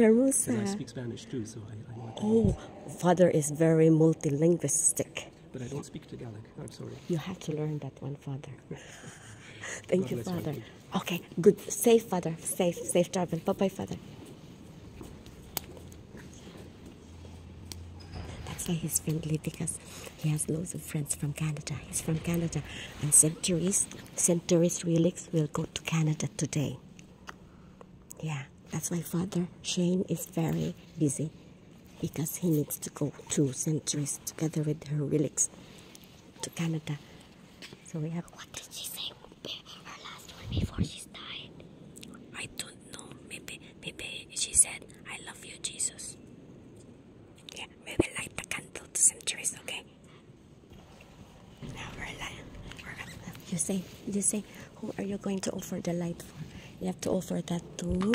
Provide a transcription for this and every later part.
Hermosa. And I speak Spanish too, so I know. Oh, Father is very multilinguistic. But I don't speak Tagalog. I'm sorry. You have to learn that one, Father. Thank you, bless Father. you. Okay, good. Safe, Father. Safe travel. Bye-bye, Father. That's why he's friendly, because he has loads of friends from Canada. He's from Canada. And Centuries Relics will go to Canada today. Yeah, that's why Father Shane is very busy, because he needs to go to Centuries together with her relics to Canada. So we have... What did she say? Her last one before she died? I don't know. Maybe she said, "I love you, Jesus." Yeah, maybe light the candle to Centuries, okay? Now you say, who are you going to offer the light for? You have to offer that to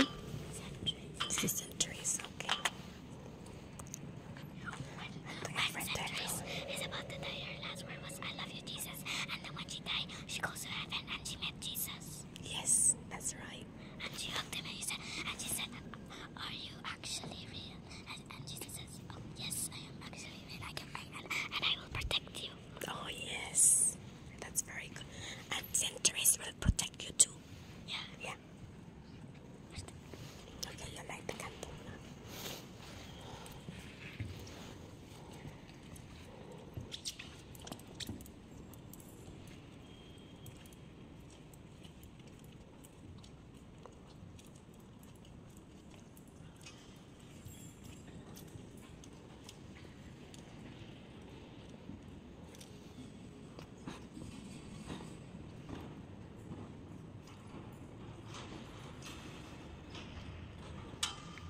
Centuries, okay? My friend Centuries is about to die. Her last word was, "I love you, Jesus." And then when she died, she goes to heaven and she met Jesus. Yes, that's right. And she hugged him and she said, "Are you actually real?" And Jesus says, "Oh, yes, I am actually real. And I will protect you." Oh, yes. That's very good. And Centuries will protect you too. Yeah. Yeah. Okay, you light the candle now.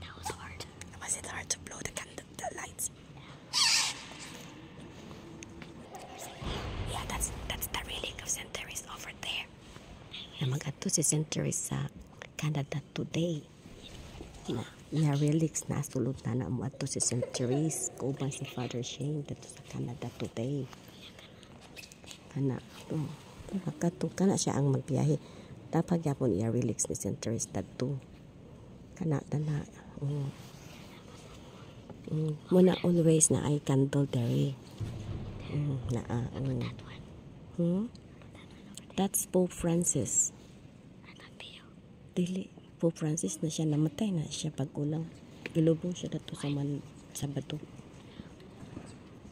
That was hard. Was it hard to blow the candle, the lights? Yeah, that's the relic of Centuries over there. Na mag-ato si Centuries sa Canada today. Na relics na sulod na mo ato si Centuries. Kauban si Father Shane dito sa Canada today. Kana siya ang magbiyahe. Dapat yapon iya relics ni Centuries dito. Kana. Muna always na ay candle there. That's Pope Francis. Dili, Pope Francis na siya, namatay na siya pag-ulang. Ilubong siya dito sa bato.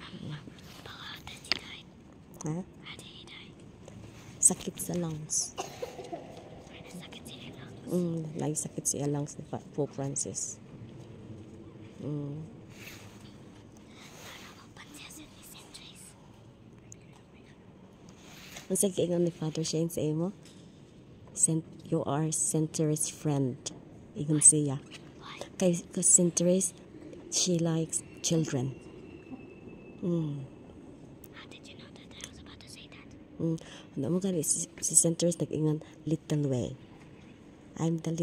How did he die? Ha? How did he die? Sakit sa lungs. Sakit siya lang. Lagi sakit siya lungs ni Pope Francis. Ang sakiingon ni Father Shane sa imo, you are Centuries' friend. Ingon siya. Kay Centuries, she likes children. How did you know that I was about to say that? Ano mo gani si Centuries nag-ingon, little way. I'm the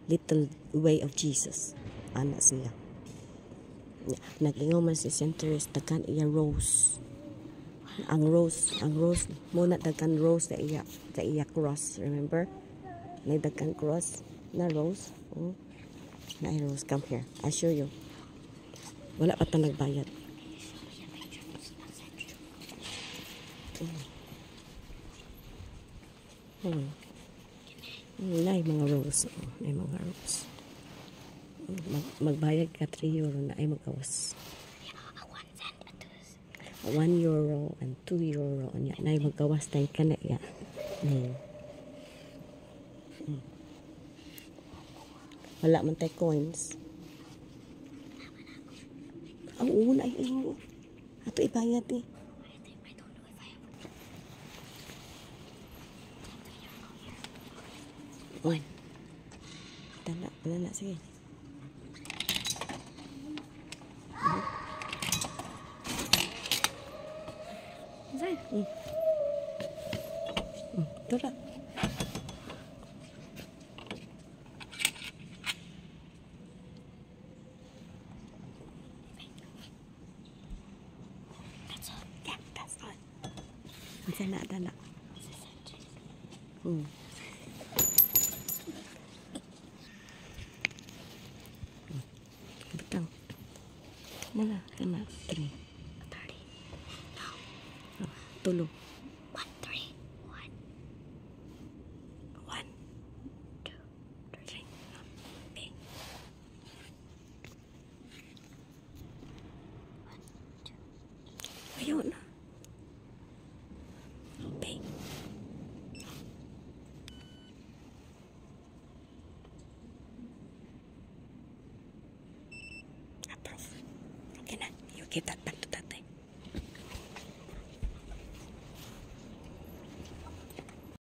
little way of Jesus. Ana siya. Nag-ingon man si Centuries, daghan iya rose. Ang rose muna daghan rose sa iya cross, remember? May daghan cross na rose. Na rose, come here, I show you. Wala pa ta nagbayad. Nay mga rose, may mga rose. Magbayad ka 3 euro na ay magawas. 1 euro and 2 euro nya nay magawas tay kana ya. Wala man tay coins. Ang una ay imo. Ato ibayad eh. I don't know if I have One. Wala na, sige. Tara. That's all. Yeah, that's all. Dala. Muna, kana, 3. 30. No. Tulo. 1, 3. 1, 1, 2, 3. 3. Bing. 1, 2. Ayun na. Bing. Approve. Okay na. You give that back.